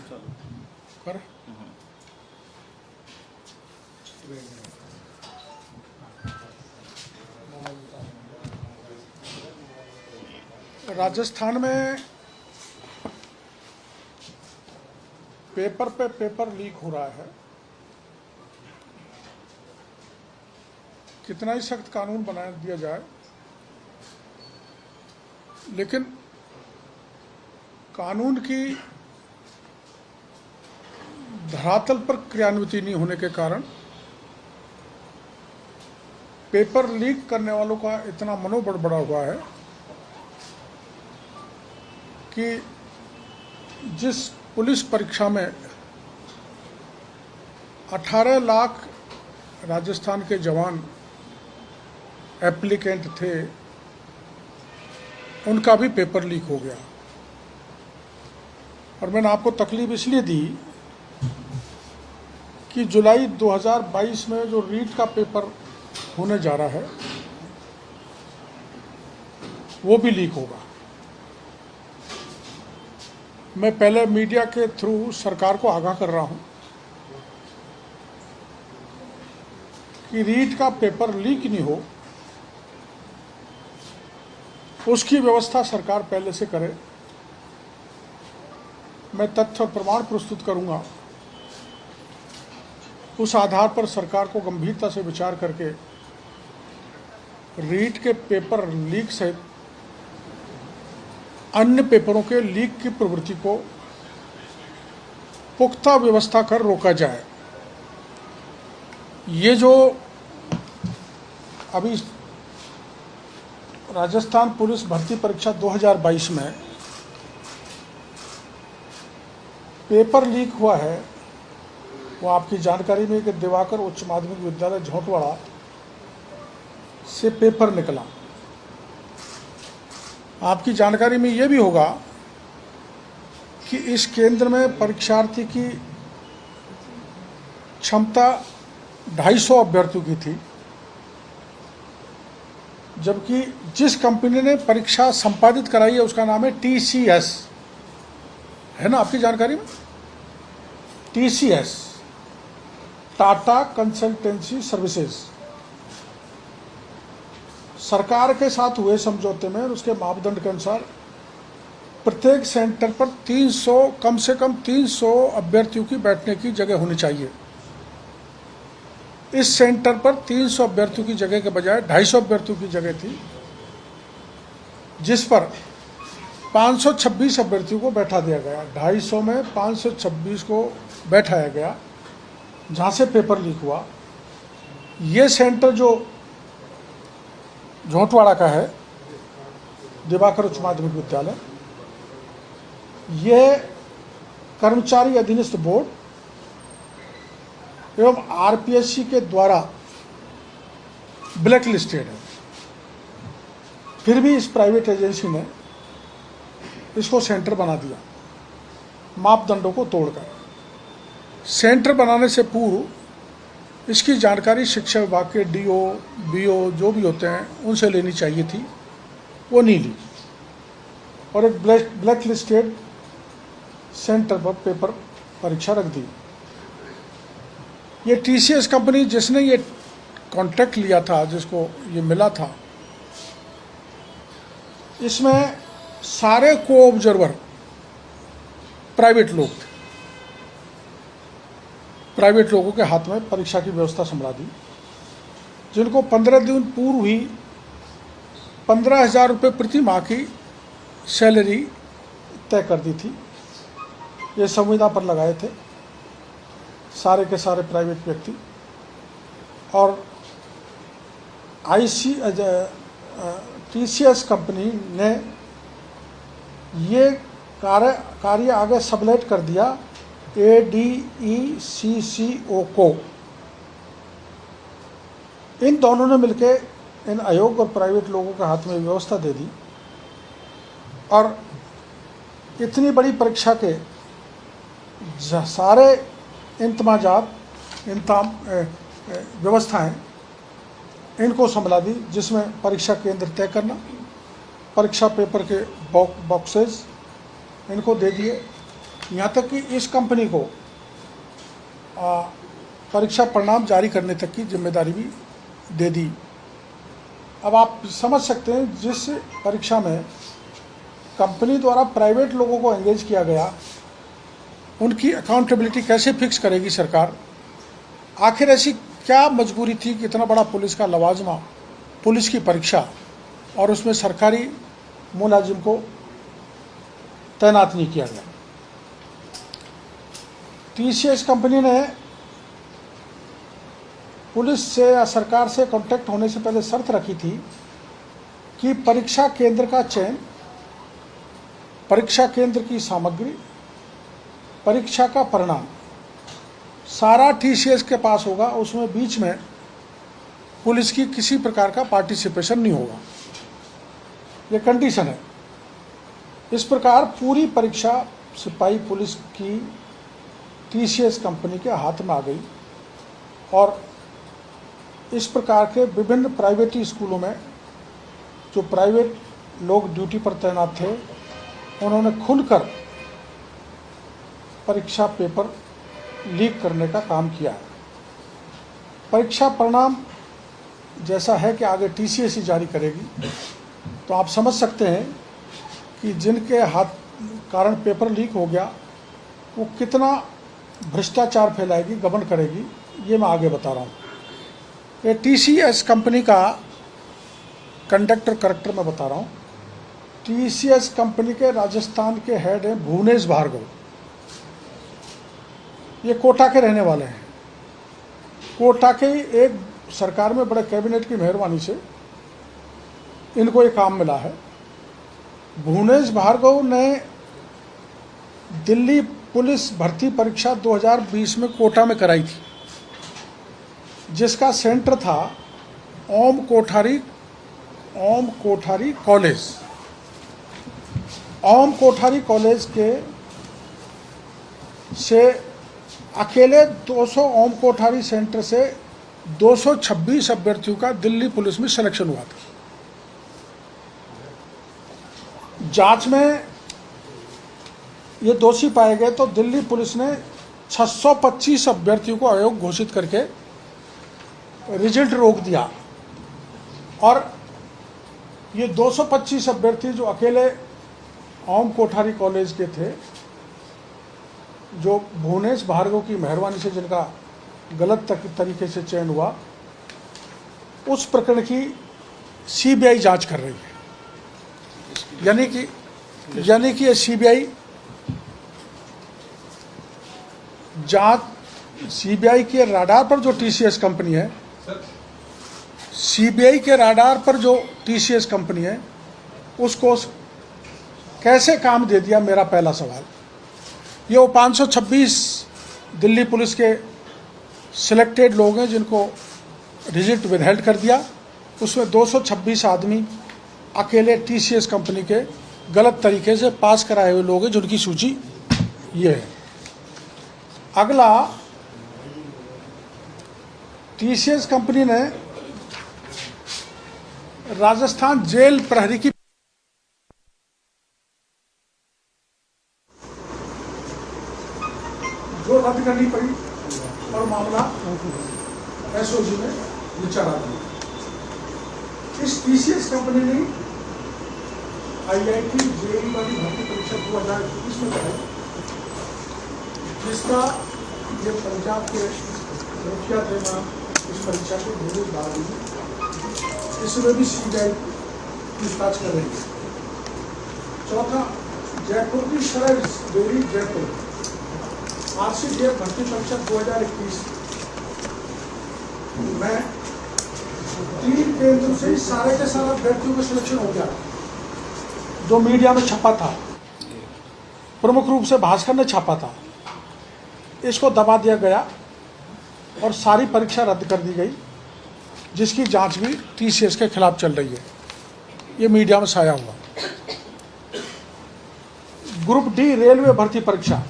कर राजस्थान में पेपर पे पेपर लीक हो रहा है। कितना ही सख्त कानून बना दिया जाए, लेकिन कानून की धरातल पर क्रियान्विति नहीं होने के कारण पेपर लीक करने वालों का इतना मनोबल बढ़ा हुआ है कि जिस पुलिस परीक्षा में 18 लाख राजस्थान के जवान एप्लीकेंट थे, उनका भी पेपर लीक हो गया। और मैंने आपको तकलीफ इसलिए दी कि जुलाई 2022 में जो रीट का पेपर होने जा रहा है वो भी लीक होगा। मैं पहले मीडिया के थ्रू सरकार को आगाह कर रहा हूं कि रीट का पेपर लीक नहीं हो, उसकी व्यवस्था सरकार पहले से करे। मैं तथ्य और प्रमाण प्रस्तुत करूंगा, उस आधार पर सरकार को गंभीरता से विचार करके रीट के पेपर लीक सहित अन्य पेपरों के लीक की प्रवृत्ति को पुख्ता व्यवस्था कर रोका जाए। ये जो अभी राजस्थान पुलिस भर्ती परीक्षा 2022 में पेपर लीक हुआ है, वो आपकी जानकारी में कि दिवाकर उच्च माध्यमिक विद्यालय झोंटवाड़ा से पेपर निकला। आपकी जानकारी में ये भी होगा कि इस केंद्र में परीक्षार्थी की क्षमता 250 अभ्यर्थियों की थी, जबकि जिस कंपनी ने परीक्षा संपादित कराई है उसका नाम है TCS, है ना आपकी जानकारी में? TCS, Tata consultancy services. सरकार के साथ हुए समझौते में उसके मापदंड के अनुसार प्रत्येक सेंटर पर 300 कम से कम 300 अभ्यर्थियों की बैठने की जगह होनी चाहिए। इस सेंटर पर 300 अभ्यर्थियों की जगह के बजाय 250 अभ्यर्थियों की जगह थी, जिस पर 526 अभ्यर्थियों को बैठा दिया गया। 250 में 526 को बैठाया गया, जहां से पेपर लीक हुआ। ये सेंटर जो झोंटवाड़ा का है, दिवाकर उच्च माध्यमिक विद्यालय, ये कर्मचारी अधीनस्थ बोर्ड एवं RPSC के द्वारा ब्लैक लिस्टेड है। फिर भी इस प्राइवेट एजेंसी ने इसको सेंटर बना दिया, मापदंडों को तोड़कर। सेंटर बनाने से पूर्व इसकी जानकारी शिक्षा विभाग के DO, BO जो भी होते हैं उनसे लेनी चाहिए थी, वो नहीं ली और एक ब्लैक लिस्टेड सेंटर पर पेपर परीक्षा रख दी। ये TCS कंपनी जिसने ये कॉन्ट्रैक्ट लिया था, जिसको ये मिला था, इसमें सारे को ऑब्जर्वर प्राइवेट लोग थे। प्राइवेट लोगों के हाथ में परीक्षा की व्यवस्था संभाला दी, जिनको 15 दिन पूर्व ही 15,000 रुपये प्रति माह की सैलरी तय कर दी थी। ये संविदा पर लगाए थे सारे के सारे प्राइवेट व्यक्ति। और TCS कंपनी ने ये कार्य आगे सबलेट कर दिया ADECCO को। इन दोनों ने मिलकर इन अयोग्य और प्राइवेट लोगों के हाथ में व्यवस्था दे दी और इतनी बड़ी परीक्षा के सारे व्यवस्थाएं इनको संभाला दी, जिसमें परीक्षा केंद्र तय करना, परीक्षा पेपर के बॉक्सेस इनको दे दिए, यहाँ तक कि इस कंपनी को परीक्षा परिणाम जारी करने तक की जिम्मेदारी भी दे दी। अब आप समझ सकते हैं जिस परीक्षा में कंपनी द्वारा प्राइवेट लोगों को एंगेज किया गया, उनकी अकाउंटेबिलिटी कैसे फिक्स करेगी सरकार। आखिर ऐसी क्या मजबूरी थी कि इतना बड़ा पुलिस का लवाजमा, पुलिस की परीक्षा, और उसमें सरकारी मुलाजिम को तैनात नहीं किया गया। टीसीएस कंपनी ने पुलिस से या सरकार से कांटेक्ट होने से पहले शर्त रखी थी कि परीक्षा केंद्र का चयन, परीक्षा केंद्र की सामग्री, परीक्षा का परिणाम सारा टीसीएस के पास होगा, उसमें बीच में पुलिस की किसी प्रकार का पार्टिसिपेशन नहीं होगा। ये कंडीशन है। इस प्रकार पूरी परीक्षा सिपाही पुलिस की टीसीएस कंपनी के हाथ में आ गई और इस प्रकार के विभिन्न प्राइवेट स्कूलों में जो प्राइवेट लोग ड्यूटी पर तैनात थे, उन्होंने खुलकर परीक्षा पेपर लीक करने का काम किया है। परीक्षा परिणाम जैसा है कि आगे टीसीएस ही जारी करेगी, तो आप समझ सकते हैं कि जिनके हाथ कारण पेपर लीक हो गया वो कितना भ्रष्टाचार फैलाएगी, गबन करेगी, ये मैं आगे बता रहा हूँ। ये टीसीएस कंपनी का कंडक्टर करेक्टर मैं बता रहा हूँ। टीसीएस कंपनी के राजस्थान के हेड हैं भुवनेश भार्गव। ये कोटा के रहने वाले हैं। कोटा के एक सरकार में बड़े कैबिनेट की मेहरबानी से इनको ये काम मिला है। भुवनेश भार्गव ने दिल्ली पुलिस भर्ती परीक्षा 2020 में कोटा में कराई थी, जिसका सेंटर था ओम कोठारी कॉलेज। ओम कोठारी कॉलेज के से अकेले 200 ओम कोठारी सेंटर से 226 अभ्यर्थियों का दिल्ली पुलिस में सिलेक्शन हुआ था। जांच में ये दोषी पाए गए तो दिल्ली पुलिस ने 625 अभ्यर्थियों को अयोग्य घोषित करके रिजल्ट रोक दिया और ये 225 अभ्यर्थी जो अकेले ओम कोठारी कॉलेज के थे, जो भुवनेश भार्गव की मेहरबानी से जिनका गलत तरीके से चयन हुआ, उस प्रकरण की सीबीआई जांच कर रही है। यानी कि ये सीबीआई जांच, सीबीआई के राडार पर जो टीसीएस कंपनी है, सीबीआई के राडार पर जो टीसीएस कंपनी है, उसको कैसे काम दे दिया, मेरा पहला सवाल। ये वो 526 दिल्ली पुलिस के सिलेक्टेड लोग हैं जिनको रिजल्ट विदहेल्ड कर दिया, उसमें 226 आदमी अकेले टीसीएस कंपनी के गलत तरीके से पास कराए हुए लोग हैं, जिनकी सूची ये है। अगला, टीसीएस कंपनी ने राजस्थान जेल प्रहरी की जो रद्द करनी पड़ी और मामला एसओजी में विचारा दिया। इस टीसीएस कंपनी ने आईआईटी जेईई वाली भर्ती परीक्षा 2021 में कराई, जिसका ये पंजाब के मुखिया थे नाम इस परीक्षा को भूमिका डाल दी। इसमें भी सीबीआई पूछताछ कर रही है। चौथा, जयपुर की शरय डेयरी जयपुर आरसीडीएफ भर्ती परीक्षा 2021 में 3 केंद्रों से सारे के सारे अभ्यर्थियों का सिलेक्शन हो गया, जो मीडिया में छपा था, प्रमुख रूप से भास्कर ने छापा था। इसको दबा दिया गया और सारी परीक्षा रद्द कर दी गई, जिसकी जांच भी टीसीएस के खिलाफ चल रही है। ये मीडिया में छाया हुआ। ग्रुप डी रेलवे भर्ती परीक्षा,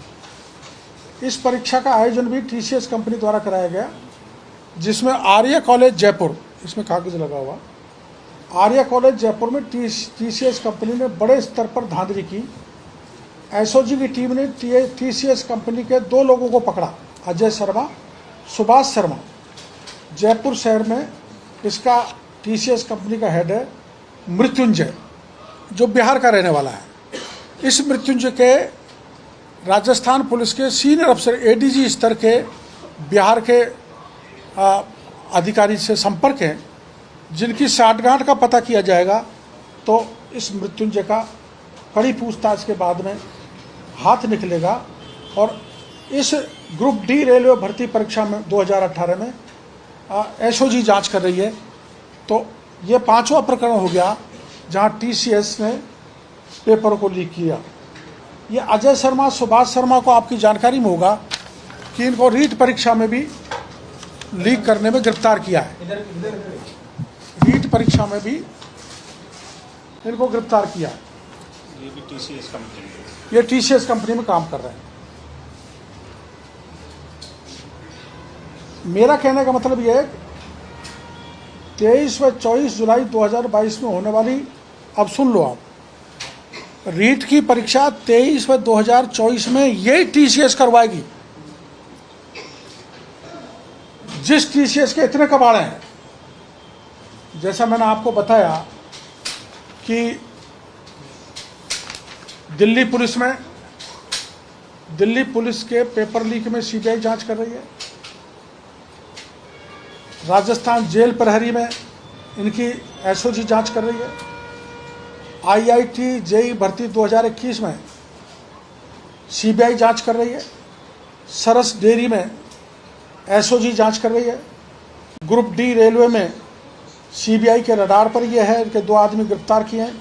इस परीक्षा का आयोजन भी टीसीएस कंपनी द्वारा कराया गया, जिसमें आर्य कॉलेज जयपुर, इसमें कागज लगा हुआ, आर्य कॉलेज जयपुर में टीसीएस कंपनी ने बड़े स्तर पर धांधली की एसओजी की टीम ने टीसीएस कंपनी के 2 लोगों को पकड़ा, अजय शर्मा, सुभाष शर्मा। जयपुर शहर में इसका टीसीएस कंपनी का हेड है मृत्युंजय, जो बिहार का रहने वाला है। इस मृत्युंजय के राजस्थान पुलिस के सीनियर अफसर एडीजी स्तर के बिहार के अधिकारी से संपर्क हैं, जिनकी साठगांठ का पता किया जाएगा तो इस मृत्युंजय का कड़ी पूछताछ के बाद में हाथ निकलेगा। और इस ग्रुप डी रेलवे भर्ती परीक्षा में 2018 में एसओजी जांच कर रही है। तो ये 5वां प्रकरण हो गया जहां टीसीएस ने पेपर को लीक किया। ये अजय शर्मा, सुभाष शर्मा को आपकी जानकारी में होगा कि इनको रीट परीक्षा में भी लीक करने में गिरफ्तार किया है। रीट परीक्षा में भी इनको गिरफ्तार किया है। ये भी टीसीएस कंपनी है। ये टीसीएस कंपनी में काम कर रहे हैं। मेरा कहने का मतलब यह है 23 व 24 जुलाई 2022 में होने वाली, अब सुन लो आप, रीट की परीक्षा 23 व 2024 में यही टीसीएस करवाएगी। जिस टीसीएस के इतने कबाड़े हैं, जैसा मैंने आपको बताया कि दिल्ली पुलिस के पेपर लीक में सीबीआई जांच कर रही है। राजस्थान जेल प्रहरी में इनकी एसओजी जांच कर रही है। आईआईटी जेई भर्ती 2021 में सीबीआई जांच कर रही है। सरस डेयरी में एसओजी जांच कर रही है। ग्रुप डी रेलवे में सीबीआई के रडार पर यह है कि 2 आदमी गिरफ्तार किए हैं।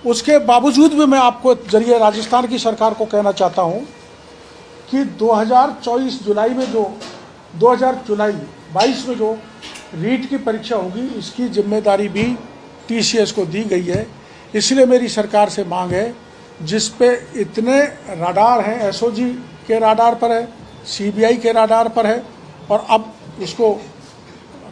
उसके बावजूद भी मैं आपको जरिए राजस्थान की सरकार को कहना चाहता हूं कि 2022 में जो रीट की परीक्षा होगी, इसकी जिम्मेदारी भी टीसीएस को दी गई है। इसलिए मेरी सरकार से मांग है, जिस पे इतने रडार हैं, एसओजी के रडार पर है, सीबीआई के रडार पर है, और अब इसको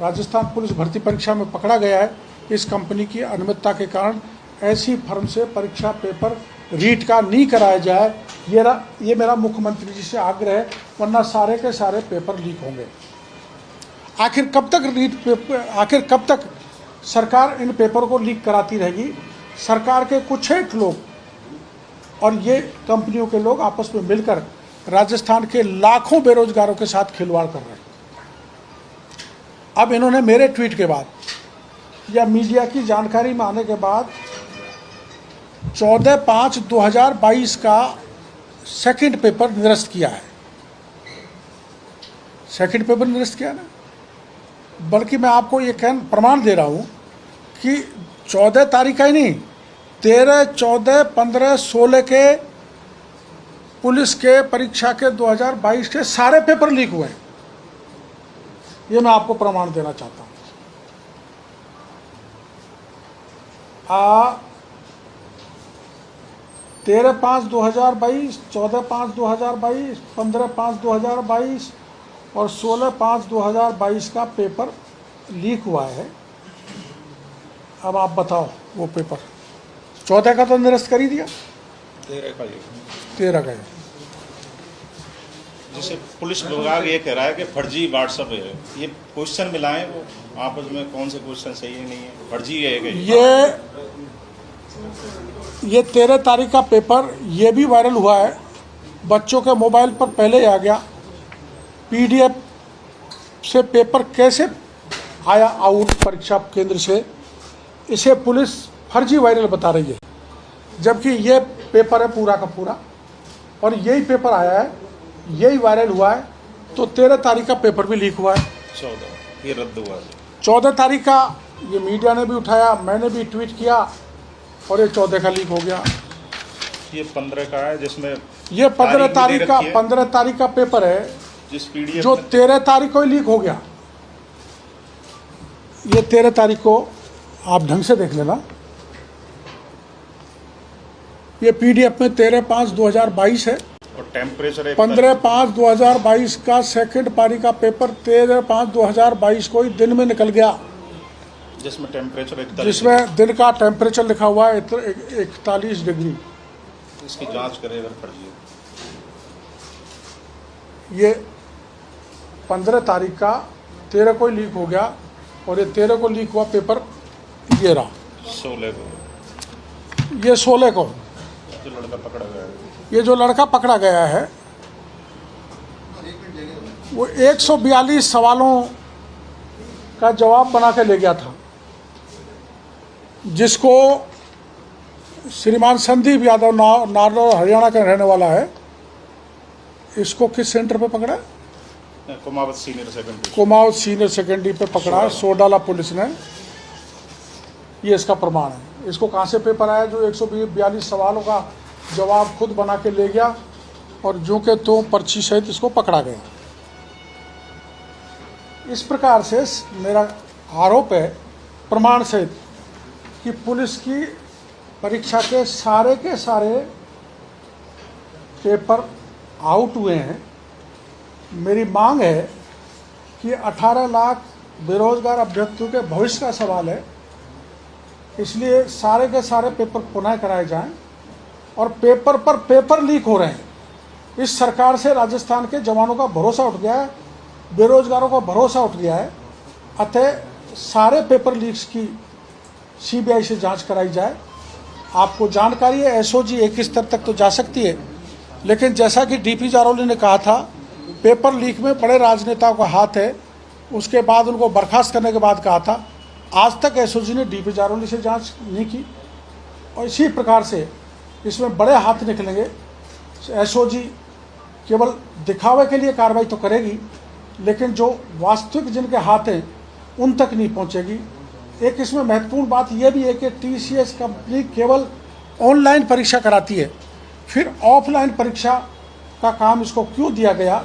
राजस्थान पुलिस भर्ती परीक्षा में पकड़ा गया है। इस कंपनी की अनियमितता के कारण ऐसी फर्म से परीक्षा पेपर रीट का नहीं कराया जाए, ये मेरा मुख्यमंत्री जी से आग्रह है, वरना सारे के सारे पेपर लीक होंगे। आखिर कब तक सरकार इन पेपर को लीक कराती रहेगी? सरकार के कुछ एक लोग और ये कंपनियों के लोग आपस में मिलकर राजस्थान के लाखों बेरोजगारों के साथ खिलवाड़ कर रहे हैं। अब इन्होंने मेरे ट्वीट के बाद या मीडिया की जानकारी में आने के बाद 14/5/2022 का सेकंड पेपर निरस्त किया है। सेकंड पेपर निरस्त किया ना, बल्कि मैं आपको ये प्रमाण दे रहा हूँ कि 14 तारीख का ही नहीं, 13, 14, 15, 16 के पुलिस के परीक्षा के 2022 के सारे पेपर लीक हुए हैं। ये मैं आपको प्रमाण देना चाहता हूँ। 13/5/2022, 14/5/2022, 15/5/2022 और 16/5/2022 का पेपर लीक हुआ है। अब आप बताओ, वो पेपर 14 का तो निरस्त कर ही दिया, 13 का जैसे पुलिस विभाग ये कह रहा है कि फर्जी व्हाट्सएप है। ये क्वेश्चन मिलाएं, वो आपस में कौन से क्वेश्चन सही है नहीं है, फर्जी है कि ये 13 तारीख का पेपर ये भी वायरल हुआ है, बच्चों के मोबाइल पर पहले ही आ गया। पीडीएफ से पेपर कैसे आया आउट परीक्षा केंद्र से, इसे पुलिस फर्जी वायरल बता रही है, जबकि ये पेपर है पूरा का पूरा और यही पेपर आया है, यही वायरल हुआ है। तो 13 तारीख का पेपर भी लीक हुआ है। 14 ये रद्द हुआ है। 14 तारीख का ये मीडिया ने भी उठाया, मैंने भी ट्वीट किया और ये 14 का लीक हो गया। ये 15 का है, जिसमें ये 15 तारीख का पेपर है, जिस पीडीएफ जो 13 तारीख को ही लीक हो गया। ये 13 तारीख को आप ढंग से देख लेना, ये पीडीएफ में 13/5/2022 है और टेम्परेचर 15/5/2022 का सेकंड पारी का पेपर 13/5/2022 को ही दिन में निकल गया, जिसमें टेम्परेचर जिसमें दिन का टेम्परेचर लिखा हुआ है 41 डिग्री। इसकी जांच करे अगर फर्जी है। ये 15 तारीख का 13 को लीक हो गया और ये 13 को लीक हुआ पेपर ये रहा। 16 को ये 16 को जो लड़का पकड़ा गया है, ये जो लड़का पकड़ा गया है वो 142 सवालों का जवाब बना के ले गया था, जिसको श्रीमान संदीप यादव नारनौल हरियाणा का रहने वाला है। इसको किस सेंटर पे पकड़ा? Kumawat senior secondary. Kumaon senior secondary पे पकड़ा, सोडाला पुलिस ने। ये इसका प्रमाण है। इसको कहाँ से पेपर आया जो 142 सवालों का जवाब खुद बना के ले गया और जो के तो पर्ची सहित इसको पकड़ा गया। इस प्रकार से मेरा आरोप है प्रमाण सहित कि पुलिस की परीक्षा के सारे पेपर आउट हुए हैं। मेरी मांग है कि 18 लाख बेरोजगार अभ्यर्थियों के भविष्य का सवाल है, इसलिए सारे के सारे पेपर पुनः कराए जाएं। और पेपर पर पेपर लीक हो रहे हैं। इस सरकार से राजस्थान के जवानों का भरोसा उठ गया है, बेरोजगारों का भरोसा उठ गया है। अतः सारे पेपर लीक्स की सीबीआई से जांच कराई जाए। आपको जानकारी है एसओजी एक स्तर तक तो जा सकती है, लेकिन जैसा कि डीपी जारौली ने कहा था पेपर लीक में बड़े राजनेताओं का हाथ है। उसके बाद उनको बर्खास्त करने के बाद कहा था, आज तक एसओजी ने डीपी जारौली से जांच नहीं की। और इसी प्रकार से इसमें बड़े हाथ निकलेंगे। एसओजी केवल दिखावे के लिए कार्रवाई तो करेगी, लेकिन जो वास्तविक जिनके हाथ हैं उन तक नहीं पहुंचेगी। एक इसमें महत्वपूर्ण बात यह भी है कि टीसीएस कंपनी केवल ऑनलाइन परीक्षा कराती है, फिर ऑफलाइन परीक्षा का काम इसको क्यों दिया गया?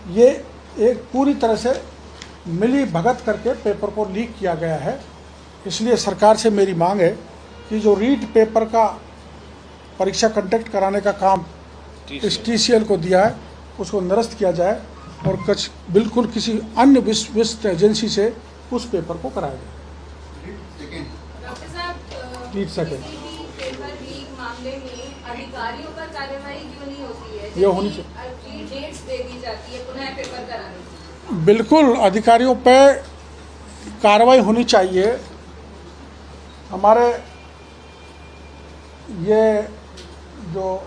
ये एक पूरी तरह से मिली भगत करके पेपर को लीक किया गया है। इसलिए सरकार से मेरी मांग है कि जो रीट पेपर का परीक्षा कंडक्ट कराने का काम इस टीसीएल को दिया है उसको निरस्त किया जाए और बिल्कुल किसी अन्य विश्व एजेंसी से उस पेपर को कराया जाए। डॉक्टर साहब, लीक सके किसी भी पेपर लीक मामले में अधिकारियों पर कार्रवाई क्यों नहीं होती है? ये होनी चाहिए। डेट्स दे दी जाती है पुनः पेपर कराने की। बिल्कुल अधिकारियों पे कार्रवाई होनी चाहिए। हमारे ये जो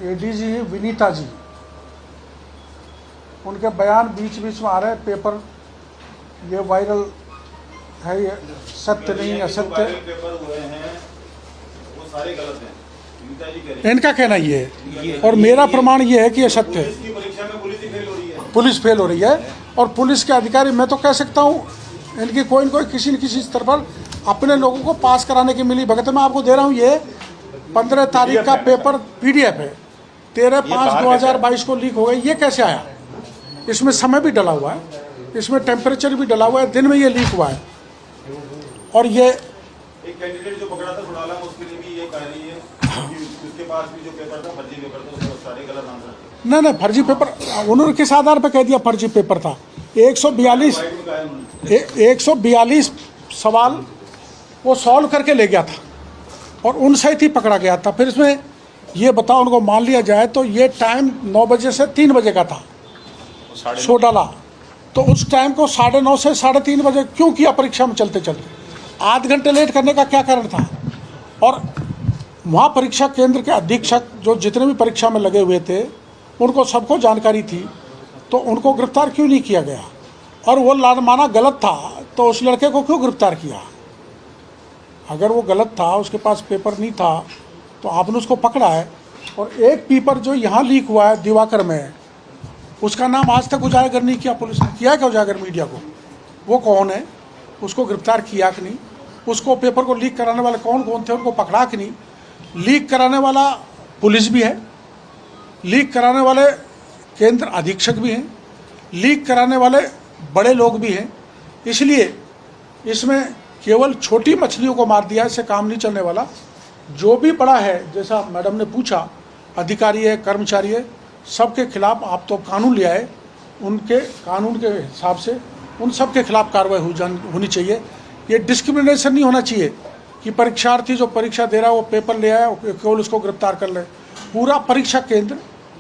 एडीजी विनीता जी, उनके बयान बीच बीच में आ रहे हैं पेपर ये वायरल है, ये सत्य नहीं असत्य। पेपर हुए हैं वो सारे गलत हैं, विनीता जी कह रही इनका कहना ये है और मेरा प्रमाण ये है कि ये सत्य है। पुलिस की परीक्षा में पुलिस ही फेल हो रही है। पुलिस फेल हो रही है और पुलिस के अधिकारी, मैं तो कह सकता हूँ इनकी कोई न कोई किसी न किसी स्तर पर अपने लोगों को पास कराने की मिली भगत। मैं आपको दे रहा हूँ ये 15 तारीख का पेपर पीडीएफ है, 13/5/2022 को लीक हो गई। ये कैसे आया? इसमें समय भी डला हुआ है, इसमें टेम्परेचर भी डला हुआ है, दिन में ये लीक हुआ है। और ये एक कैंडिडेट जो पकड़ा था घोटाला में उसके लिए भी ये कह रही है कि उसके पास भी जो पेपर था फर्जी पेपर था, उसको सारे गलत आंसर थे। नहीं फर्जी पेपर उन्होंने किस आधार पर कह दिया फर्जी पेपर था? 142 सवाल वो सॉल्व करके ले गया था और उन सहित ही पकड़ा गया था। फिर इसमें ये बताओ, उनको मान लिया जाए तो ये टाइम 9 बजे से 3 बजे का था सोडाला, तो उस टाइम को 9:30 से 3:30 बजे क्यों किया परीक्षा में चलते चलते? आध घंटे लेट करने का क्या कारण था? और वहाँ परीक्षा केंद्र के अधीक्षक जो जितने भी परीक्षा में लगे हुए थे उनको सबको जानकारी थी, तो उनको गिरफ्तार क्यों नहीं किया गया? और वो लानमाना गलत था तो उस लड़के को क्यों गिरफ्तार किया? अगर वो गलत था, उसके पास पेपर नहीं था, तो आपने उसको पकड़ा है। और एक पेपर जो यहाँ लीक हुआ है दिवाकर में, उसका नाम आज तक उजागर नहीं किया पुलिस ने। किया क्या उजागर मीडिया को? वो कौन है? उसको गिरफ्तार किया कि नहीं? उसको पेपर को लीक कराने वाले कौन कौन थे, उनको पकड़ा कि नहीं? लीक कराने वाला पुलिस भी है, लीक कराने वाले केंद्र अधीक्षक भी हैं, लीक कराने वाले बड़े लोग भी हैं। इसलिए इसमें केवल छोटी मछलियों को मार दिया, इससे काम नहीं चलने वाला। जो भी बड़ा है, जैसा मैडम ने पूछा, अधिकारी है, कर्मचारी है, सबके खिलाफ आप तो कानून ले आए, उनके कानून के हिसाब से उन सब के खिलाफ कार्रवाई होनी चाहिए। ये डिस्क्रिमिनेशन नहीं होना चाहिए कि परीक्षार्थी जो परीक्षा दे रहा है वो पेपर ले आया, केवल उसको गिरफ्तार कर ले। पूरा परीक्षा केंद्र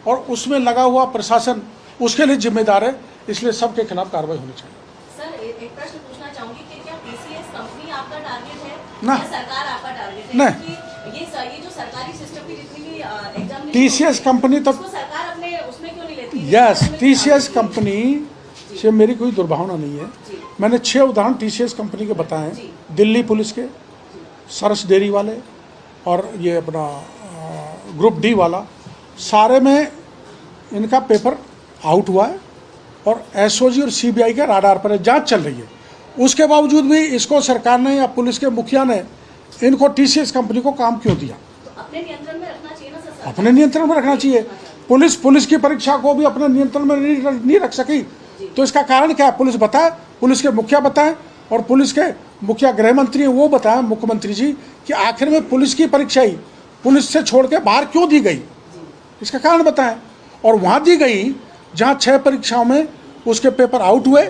और उसमें लगा हुआ प्रशासन उसके लिए जिम्मेदार है, इसलिए सबके खिलाफ कार्रवाई होनी चाहिए। सर एक प्रश्न पूछना चाहूंगी कि क्या टीसीएस कंपनी आपका टारगेट है ना। या सरकार आपका टारगेट है? नहीं। क्योंकि ये जो सरकारी सिस्टम की जितनी भी एग्जाम TCS कंपनी तो सरकार अपने उसमें क्यों नहीं लेती? यस, TCS कंपनी से मेरी कोई दुर्भावना नहीं है। मैंने 6 उदाहरण TCS कंपनी के बताए हैं, दिल्ली पुलिस के, सरस डेयरी वाले और ये अपना ग्रुप डी वाला, सारे में इनका पेपर आउट हुआ है और एसओजी और सीबीआई के राडार पर जांच चल रही है। उसके बावजूद भी इसको सरकार ने या पुलिस के मुखिया ने इनको TCS कंपनी को काम क्यों दिया? तो अपने नियंत्रण में रखना चाहिए ना सर। अपने नियंत्रण में रखना चाहिए। पुलिस की परीक्षा को भी अपने नियंत्रण में नहीं रख सकी, तो इसका कारण क्या है? पुलिस बताए, पुलिस के मुखिया बताएं, और पुलिस के मुखिया गृह मंत्री वो बताएं, मुख्यमंत्री जी, कि आखिर में पुलिस की परीक्षा ही पुलिस से छोड़ के बाहर क्यों दी गई, इसका कारण बताएं। और वहाँ दी गई जहाँ 6 परीक्षाओं में उसके पेपर आउट हुए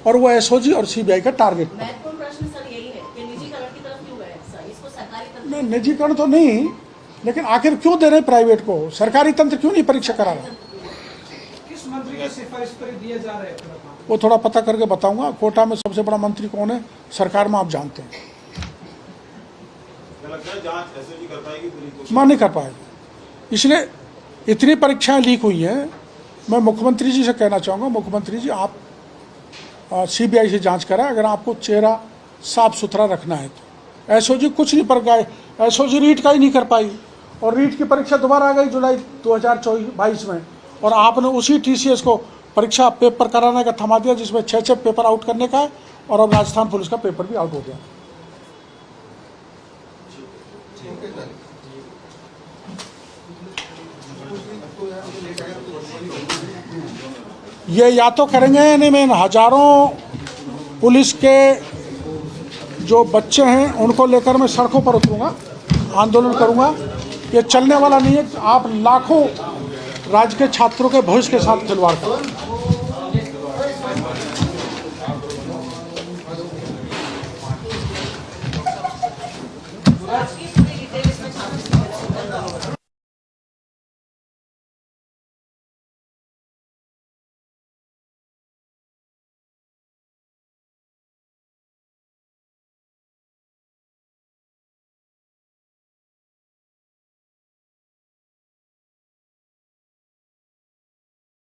और वो एसओजी और सीबीआई का टारगेट। महत्वपूर्ण प्रश्न सर यही है कि निजीकरण की तरफ क्यों गए सर? इसको सरकारी तंत्र नहीं, निजीकरण तो नहीं, लेकिन आखिर क्यों दे रहे प्राइवेट को? सरकारी तंत्र क्यों नहीं परीक्षा करा रहा? किस मंत्री की सिफारिश पर दिए जा रहे हैं? वो थोड़ा पता करके बताऊंगा। कोटा में सबसे बड़ा मंत्री कौन है सरकार में, आप जानते हैं। क्या लगता है जांच एसओजी कर पाएगी पूरी कोशिश? मां नहीं कर पाएगी। इसलिए इतनी परीक्षाएं लीक हुई हैं। मैं मुख्यमंत्री जी से कहना चाहूँगा, मुख्यमंत्री जी आप सीबीआई से जांच कराएं, अगर आपको चेहरा साफ सुथरा रखना है तो। एसओजी कुछ नहीं पर गए, एसओजी रीट का ही नहीं कर पाई और रीट की परीक्षा दोबारा आ गई जुलाई 2022 में, और आपने उसी TCS को परीक्षा पेपर कराने का थमा दिया जिसमें 6 पेपर आउट करने का है, और अब राजस्थान पुलिस का पेपर भी आउट हो गया। ये या तो करेंगे, नहीं मैं हजारों पुलिस के जो बच्चे हैं उनको लेकर मैं सड़कों पर उतरूंगा, आंदोलन करूंगा। ये चलने वाला नहीं है। आप लाखों राज्य के छात्रों के भविष्य के साथ खिलवाड़ करें।